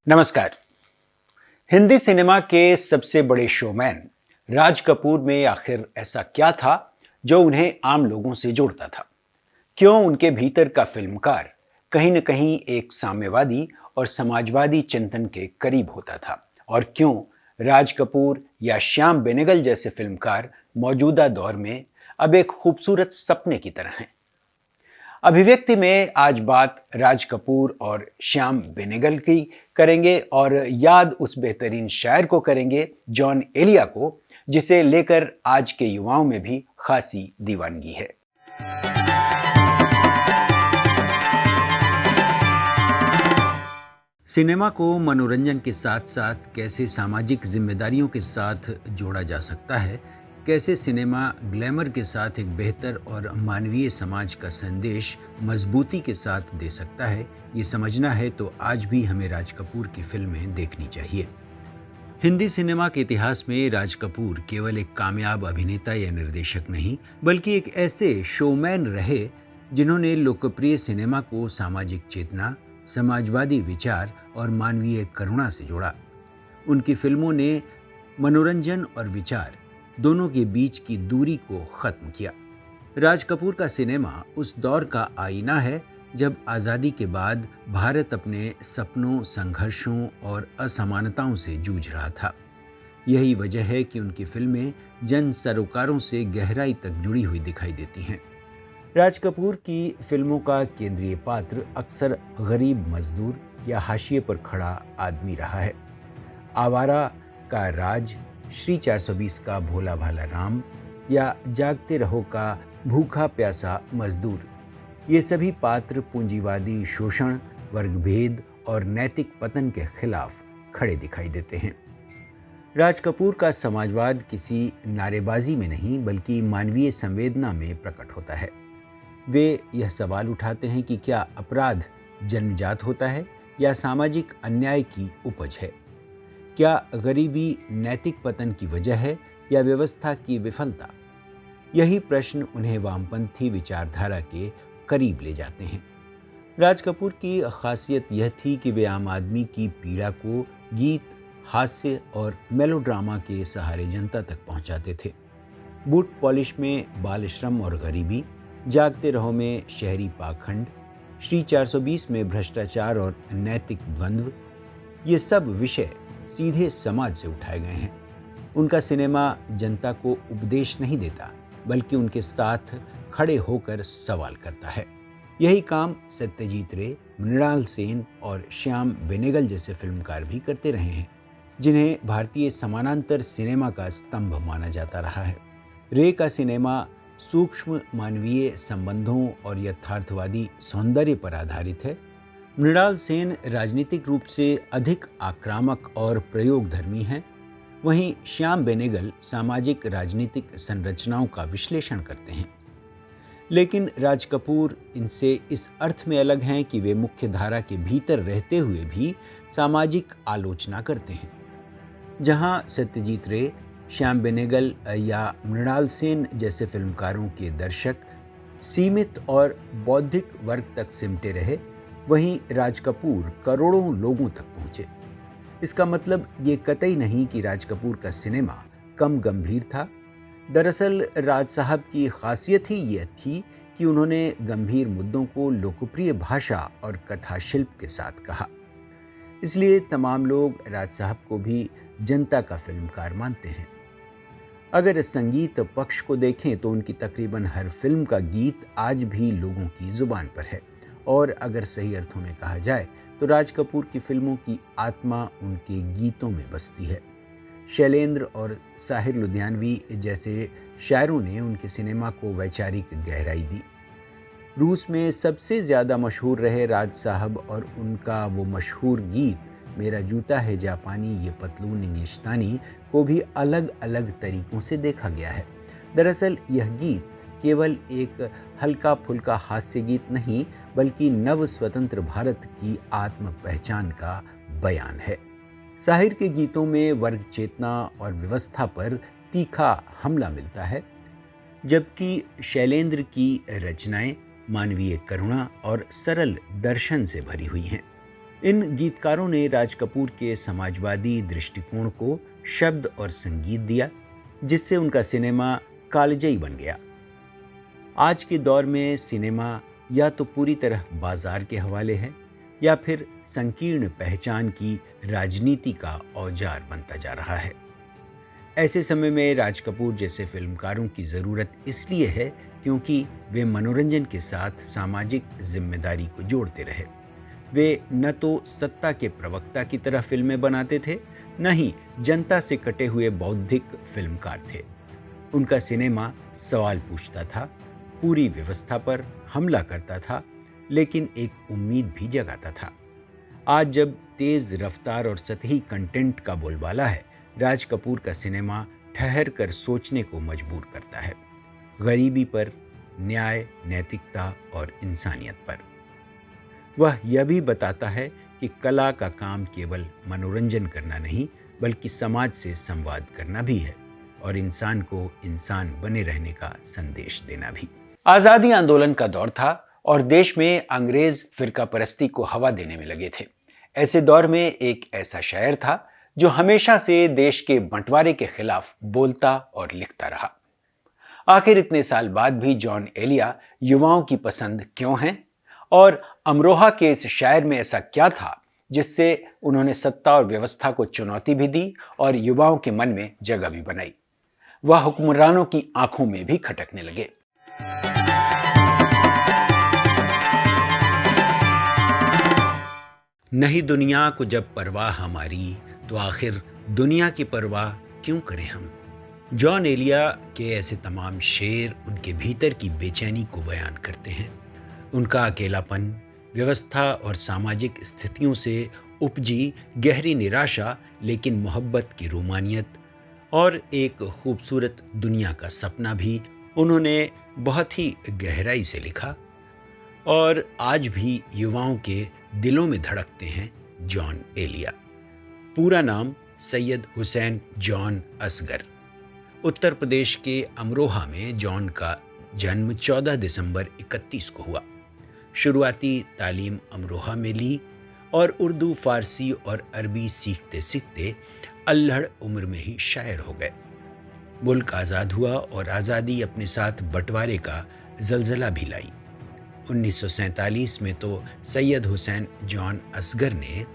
नमस्कार। हिंदी सिनेमा के सबसे बड़े शोमैन राज कपूर में आखिर ऐसा क्या था जो उन्हें आम लोगों से जोड़ता था? क्यों उनके भीतर का फिल्मकार कहीं न कहीं एक साम्यवादी और समाजवादी चिंतन के करीब होता था? और क्यों राज कपूर या श्याम बेनेगल जैसे फिल्मकार मौजूदा दौर में अब एक खूबसूरत सपने की तरह हैं? अभिव्यक्ति में आज बात राज कपूर और श्याम बेनेगल की करेंगे और याद उस बेहतरीन शायर को करेंगे, जॉन एलिया को, जिसे लेकर आज के युवाओं में भी खासी दीवानगी है। सिनेमा को मनोरंजन के साथ साथ कैसे सामाजिक जिम्मेदारियों के साथ जोड़ा जा सकता है, कैसे सिनेमा ग्लैमर के साथ एक बेहतर और मानवीय समाज का संदेश मजबूती के साथ दे सकता है, ये समझना है तो आज भी हमें राज कपूर की फिल्में देखनी चाहिए। हिंदी सिनेमा के इतिहास में राज कपूर केवल एक कामयाब अभिनेता या निर्देशक नहीं, बल्कि एक ऐसे शोमैन रहे जिन्होंने लोकप्रिय सिनेमा को सामाजिक चेतना, समाजवादी विचार और मानवीय करुणा से जोड़ा। उनकी फिल्मों ने मनोरंजन और विचार दोनों के बीच की दूरी को खत्म किया। राज कपूर का सिनेमा उस दौर का आईना है जब आज़ादी के बाद भारत अपने सपनों, संघर्षों और असमानताओं से जूझ रहा था। यही वजह है कि उनकी फिल्में जन सरोकारों से गहराई तक जुड़ी हुई दिखाई देती हैं। राज कपूर की फिल्मों का केंद्रीय पात्र अक्सर गरीब मजदूर या हाशिए पर खड़ा आदमी रहा है। आवारा का राज, श्री 420 का भोला भाला राम या जागते रहो का भूखा प्यासा मजदूर, ये सभी पात्र पूंजीवादी शोषण, वर्गभेद और नैतिक पतन के खिलाफ खड़े दिखाई देते हैं। राज कपूर का समाजवाद किसी नारेबाजी में नहीं बल्कि मानवीय संवेदना में प्रकट होता है। वे यह सवाल उठाते हैं कि क्या अपराध जन्मजात होता है या सामाजिक अन्याय की उपज है? क्या गरीबी नैतिक पतन की वजह है या व्यवस्था की विफलता? यही प्रश्न उन्हें वामपंथी विचारधारा के करीब ले जाते हैं। राज कपूर की खासियत यह थी कि वे आम आदमी की पीड़ा को गीत, हास्य और मेलोड्रामा के सहारे जनता तक पहुंचाते थे। बूट पॉलिश में बाल श्रम और गरीबी, जागते रहो में शहरी पाखंड, श्री 420 में भ्रष्टाचार और नैतिक द्वंद्व, ये सब विषय सीधे समाज से उठाए गए हैं। उनका सिनेमा जनता को उपदेश नहीं देता बल्कि उनके साथ खड़े होकर सवाल करता है। यही काम सत्यजीत रे, मृणाल सेन और श्याम बेनेगल जैसे फिल्मकार भी करते रहे हैं, जिन्हें भारतीय समानांतर सिनेमा का स्तंभ माना जाता रहा है। रे का सिनेमा सूक्ष्म मानवीय संबंधों और यथार्थवादी सौंदर्य पर आधारित है। मृणाल सेन राजनीतिक रूप से अधिक आक्रामक और प्रयोगधर्मी हैं। वहीं श्याम बेनेगल सामाजिक राजनीतिक संरचनाओं का विश्लेषण करते हैं। लेकिन राज कपूर इनसे इस अर्थ में अलग हैं कि वे मुख्य धारा के भीतर रहते हुए भी सामाजिक आलोचना करते हैं। जहां सत्यजीत रे, श्याम बेनेगल या मृणाल सेन जैसे फिल्मकारों के दर्शक सीमित और बौद्धिक वर्ग तक सिमटे रहे, वहीं राज कपूर करोड़ों लोगों तक पहुंचे। इसका मतलब ये कतई नहीं कि राज कपूर का सिनेमा कम गंभीर था। दरअसल राज साहब की खासियत ही यह थी कि उन्होंने गंभीर मुद्दों को लोकप्रिय भाषा और कथा शिल्प के साथ कहा। इसलिए तमाम लोग राज साहब को भी जनता का फिल्मकार मानते हैं। अगर संगीत पक्ष को देखें तो उनकी तकरीबन हर फिल्म का गीत आज भी लोगों की जुबान पर है, और अगर सही अर्थों में कहा जाए तो राज कपूर की फिल्मों की आत्मा उनके गीतों में बसती है। शैलेंद्र और साहिर लुधियानवी जैसे शायरों ने उनके सिनेमा को वैचारिक गहराई दी। रूस में सबसे ज़्यादा मशहूर रहे राज साहब और उनका वो मशहूर गीत मेरा जूता है जापानी ये पतलून इंग्लिशतानी को भी अलग अलग तरीकों से देखा गया है। दरअसल यह गीत केवल एक हल्का फुल्का हास्य गीत नहीं बल्कि नव स्वतंत्र भारत की आत्म पहचान का बयान है। साहिर के गीतों में वर्ग चेतना और व्यवस्था पर तीखा हमला मिलता है, जबकि शैलेंद्र की रचनाएं मानवीय करुणा और सरल दर्शन से भरी हुई हैं। इन गीतकारों ने राज कपूर के समाजवादी दृष्टिकोण को शब्द और संगीत दिया, जिससे उनका सिनेमा कालजयी बन गया। आज के दौर में सिनेमा या तो पूरी तरह बाजार के हवाले है या फिर संकीर्ण पहचान की राजनीति का औजार बनता जा रहा है। ऐसे समय में राज कपूर जैसे फिल्मकारों की ज़रूरत इसलिए है क्योंकि वे मनोरंजन के साथ सामाजिक जिम्मेदारी को जोड़ते रहे। वे न तो सत्ता के प्रवक्ता की तरह फिल्में बनाते थे, न ही जनता से कटे हुए बौद्धिक फिल्मकार थे। उनका सिनेमा सवाल पूछता था, पूरी व्यवस्था पर हमला करता था, लेकिन एक उम्मीद भी जगाता था। आज जब तेज रफ्तार और सतही कंटेंट का बोलबाला है, राज कपूर का सिनेमा ठहर कर सोचने को मजबूर करता है, गरीबी पर, न्याय, नैतिकता और इंसानियत पर। वह यह भी बताता है कि कला का काम केवल मनोरंजन करना नहीं, बल्कि समाज से संवाद करना भी है और इंसान को इंसान बने रहने का संदेश देना भी। आज़ादी आंदोलन का दौर था और देश में अंग्रेज फिरका परस्ती को हवा देने में लगे थे। ऐसे दौर में एक ऐसा शायर था जो हमेशा से देश के बंटवारे के खिलाफ बोलता और लिखता रहा। आखिर इतने साल बाद भी जॉन एलिया युवाओं की पसंद क्यों है, और अमरोहा के इस शायर में ऐसा क्या था जिससे उन्होंने सत्ता और व्यवस्था को चुनौती भी दी और युवाओं के मन में जगह भी बनाई। वह हुक्मरानों की आंखों में भी खटकने लगे। नहीं दुनिया को जब परवाह हमारी, तो आखिर दुनिया की परवाह क्यों करें हम। जॉन एलिया के ऐसे तमाम शेर उनके भीतर की बेचैनी को बयान करते हैं। उनका अकेलापन, व्यवस्था और सामाजिक स्थितियों से उपजी गहरी निराशा, लेकिन मोहब्बत की रोमानियत और एक खूबसूरत दुनिया का सपना भी उन्होंने बहुत ही गहराई से लिखा और आज भी युवाओं के दिलों में धड़कते हैं। जॉन एलिया, पूरा नाम सैयद हुसैन जॉन असगर। उत्तर प्रदेश के अमरोहा में जॉन का जन्म 14 दिसंबर 31 को हुआ। शुरुआती तालीम अमरोहा में ली और उर्दू, फारसी और अरबी सीखते सीखते अल्हड़ उम्र में ही शायर हो गए। मुल्क आज़ाद हुआ और आज़ादी अपने साथ बंटवारे का जलजला भी लाई। 1947 में तो सैयद हुसैन जॉन असगर ने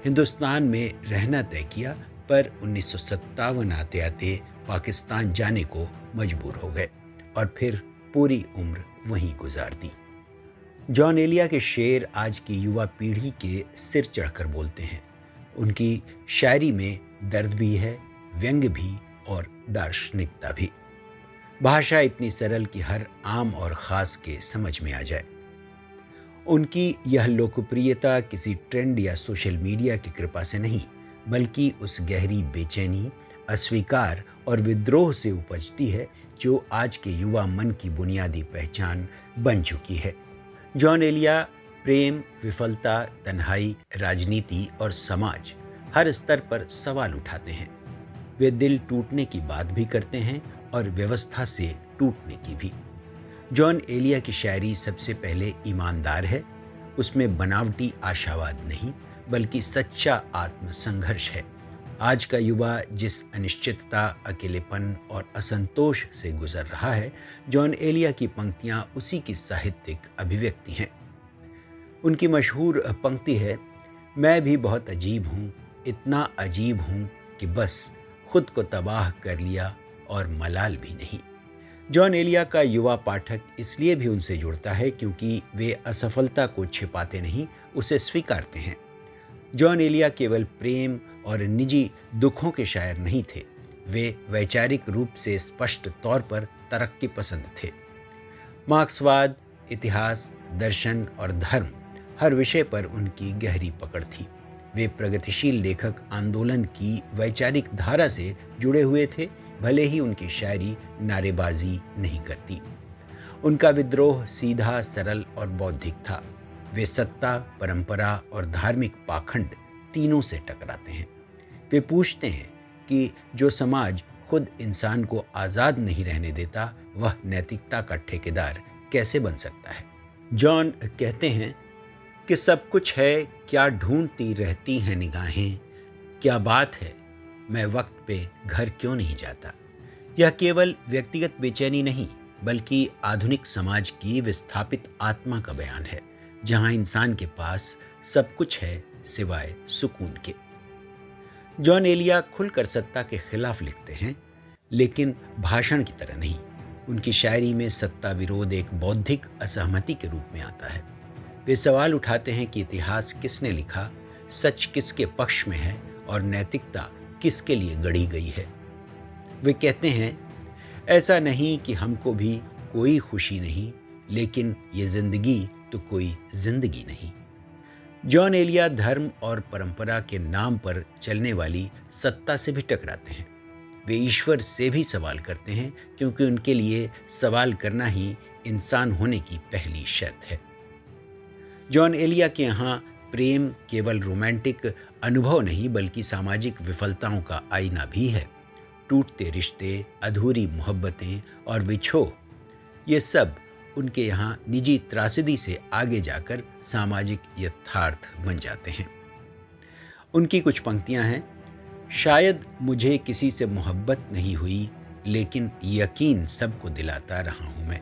हिंदुस्तान में रहना तय किया, पर 1957 आते आते पाकिस्तान जाने को मजबूर हो गए और फिर पूरी उम्र वहीं गुजार दी। जॉन एलिया के शेर आज की युवा पीढ़ी के सिर चढ़कर बोलते हैं। उनकी शायरी में दर्द भी है, व्यंग भी और दार्शनिकता भी। भाषा इतनी सरल कि हर आम और ख़ास के समझ में आ जाए। उनकी यह लोकप्रियता किसी ट्रेंड या सोशल मीडिया की कृपा से नहीं, बल्कि उस गहरी बेचैनी, अस्वीकार और विद्रोह से उपजती है जो आज के युवा मन की बुनियादी पहचान बन चुकी है। जॉन एलिया प्रेम, विफलता, तन्हाई, राजनीति और समाज हर स्तर पर सवाल उठाते हैं। वे दिल टूटने की बात भी करते हैं और व्यवस्था से टूटने की भी। जॉन एलिया की शायरी सबसे पहले ईमानदार है। उसमें बनावटी आशावाद नहीं, बल्कि सच्चा आत्मसंघर्ष है। आज का युवा जिस अनिश्चितता, अकेलेपन और असंतोष से गुजर रहा है, जॉन एलिया की पंक्तियां उसी की साहित्यिक अभिव्यक्ति हैं। उनकी मशहूर पंक्ति है, मैं भी बहुत अजीब हूँ, इतना अजीब हूँ कि बस खुद को तबाह कर लिया और मलाल भी नहीं। जॉन एलिया का युवा पाठक इसलिए भी उनसे जुड़ता है क्योंकि वे असफलता को छिपाते नहीं, उसे स्वीकारते हैं। जॉन एलिया केवल प्रेम और निजी दुखों के शायर नहीं थे, वे वैचारिक रूप से स्पष्ट तौर पर तरक्की पसंद थे। मार्क्सवाद, इतिहास, दर्शन और धर्म, हर विषय पर उनकी गहरी पकड़ थी। वे प्रगतिशील लेखक आंदोलन की वैचारिक धारा से जुड़े हुए थे, भले ही उनकी शायरी नारेबाजी नहीं करती। उनका विद्रोह सीधा, सरल और बौद्धिक था। वे सत्ता, परंपरा और धार्मिक पाखंड तीनों से टकराते हैं। वे पूछते हैं कि जो समाज खुद इंसान को आज़ाद नहीं रहने देता, वह नैतिकता का ठेकेदार कैसे बन सकता है। जॉन कहते हैं, कि सब कुछ है, क्या ढूंढती रहती हैं निगाहें, क्या बात है मैं वक्त पे घर क्यों नहीं जाता। यह केवल व्यक्तिगत बेचैनी नहीं बल्कि आधुनिक समाज की विस्थापित आत्मा का बयान है, जहां इंसान के पास सब कुछ है सिवाय सुकून के। जॉन एलिया खुलकर सत्ता के खिलाफ लिखते हैं, लेकिन भाषण की तरह नहीं। उनकी शायरी में सत्ता विरोध एक बौद्धिक असहमति के रूप में आता है। वे सवाल उठाते हैं कि इतिहास किसने लिखा, सच किसके पक्ष में है और नैतिकता किसके लिए गढ़ी गई है। वे कहते हैं, ऐसा नहीं कि हमको भी कोई खुशी नहीं, लेकिन ये जिंदगी तो कोई जिंदगी नहीं। जॉन एलिया धर्म और परंपरा के नाम पर चलने वाली सत्ता से भी टकराते हैं। वे ईश्वर से भी सवाल करते हैं, क्योंकि उनके लिए सवाल करना ही इंसान होने की पहली शर्त है। जॉन एलिया के यहाँ प्रेम केवल रोमांटिक अनुभव नहीं बल्कि सामाजिक विफलताओं का आईना भी है। टूटते रिश्ते, अधूरी मोहब्बतें और विछोह, ये सब उनके यहाँ निजी त्रासदी से आगे जाकर सामाजिक यथार्थ बन जाते हैं। उनकी कुछ पंक्तियां हैं, शायद मुझे किसी से मोहब्बत नहीं हुई, लेकिन यकीन सबको दिलाता रहा हूं मैं।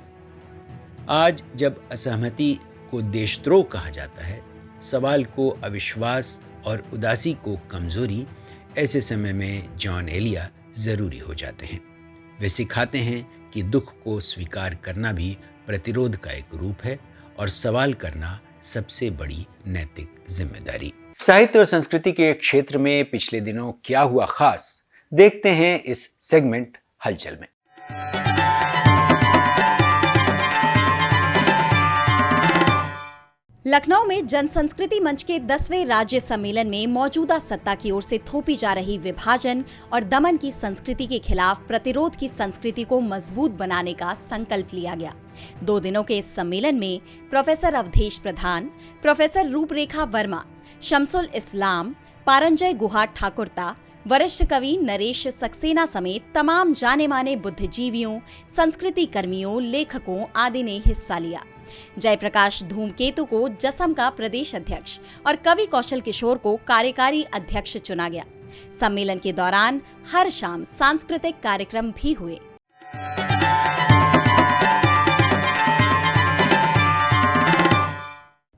आज जब असहमति को देशद्रोह कहा जाता है, सवाल को अविश्वास और उदासी को कमजोरी, ऐसे समय में जॉन एलिया जरूरी हो जाते हैं। वे सिखाते हैं कि दुख को स्वीकार करना भी प्रतिरोध का एक रूप है और सवाल करना सबसे बड़ी नैतिक जिम्मेदारी। साहित्य और संस्कृति के क्षेत्र में पिछले दिनों क्या हुआ खास, देखते हैं इस सेगमेंट हलचल में। लखनऊ में जन संस्कृति मंच के 10वें राज्य सम्मेलन में मौजूदा सत्ता की ओर से थोपी जा रही विभाजन और दमन की संस्कृति के खिलाफ प्रतिरोध की संस्कृति को मजबूत बनाने का संकल्प लिया गया। 2 दिनों के इस सम्मेलन में प्रोफेसर अवधेश प्रधान, प्रोफेसर रूपरेखा वर्मा, शमसुल इस्लाम, पारंजय गुहा ठाकुरता, वरिष्ठ कवि नरेश सक्सेना समेत तमाम जाने माने बुद्धिजीवियों, संस्कृति कर्मियों, लेखकों आदि ने हिस्सा लिया। जयप्रकाश धूमकेतु को जसम का प्रदेश अध्यक्ष और कवि कौशल किशोर को कार्यकारी अध्यक्ष चुना गया। सम्मेलन के दौरान हर शाम सांस्कृतिक कार्यक्रम भी हुए।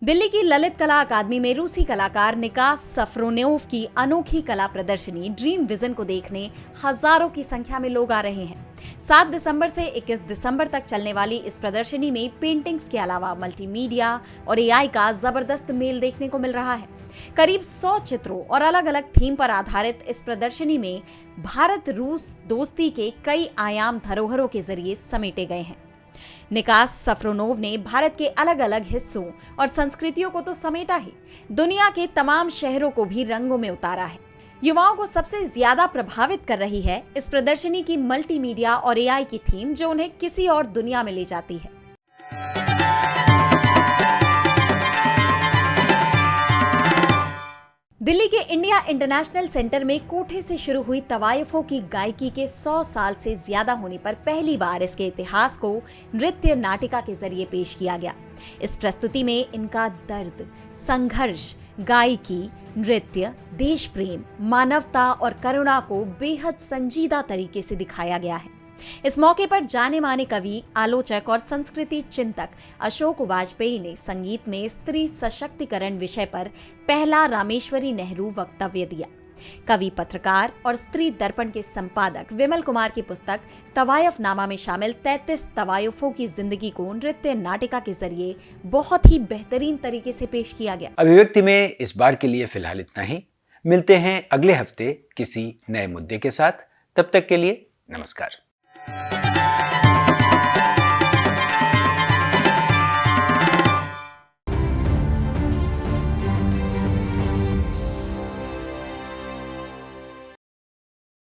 दिल्ली की ललित कला अकादमी में रूसी कलाकार निकास सफरोनोव की अनोखी कला प्रदर्शनी ड्रीम विजन को देखने हजारों की संख्या में लोग आ रहे हैं। 7 दिसंबर से 21 दिसंबर तक चलने वाली इस प्रदर्शनी में पेंटिंग्स के अलावा मल्टीमीडिया और एआई का जबरदस्त मेल देखने को मिल रहा है। करीब 100 चित्रों और अलग अलग थीम पर आधारित इस प्रदर्शनी में भारत रूस दोस्ती के कई आयाम धरोहरों के जरिए समेटे गए हैं। निकास सफरोनोव ने भारत के अलग अलग हिस्सों और संस्कृतियों को तो समेटा ही, दुनिया के तमाम शहरों को भी रंगों में उतारा है। युवाओं को सबसे ज्यादा प्रभावित कर रही है इस प्रदर्शनी की मल्टीमीडिया और एआई की थीम, जो उन्हें किसी और दुनिया में ले जाती है। दिल्ली के इंडिया इंटरनेशनल सेंटर में कोठे से शुरू हुई तवायफों की गायकी के 100 साल से ज्यादा होने पर पहली बार इसके इतिहास को नृत्य नाटिका के जरिए पेश किया गया। इस प्रस्तुति में इनका दर्द, संघर्ष, गायकी, नृत्य, देश प्रेम, मानवता और करुणा को बेहद संजीदा तरीके से दिखाया गया है। इस मौके पर जाने माने कवि, आलोचक और संस्कृति चिंतक अशोक वाजपेयी ने संगीत में स्त्री सशक्तिकरण विषय पर पहला रामेश्वरी नेहरू वक्तव्य दिया। कवि, पत्रकार और स्त्री दर्पण के संपादक विमल कुमार की पुस्तक तवायफनामा में शामिल 33 तवायफों की जिंदगी को नृत्य नाटिका के जरिए बहुत ही बेहतरीन तरीके से पेश किया गया। अभिव्यक्ति में इस बार के लिए फिलहाल इतना ही। मिलते हैं अगले हफ्ते किसी नए मुद्दे के साथ। तब तक के लिए नमस्कार।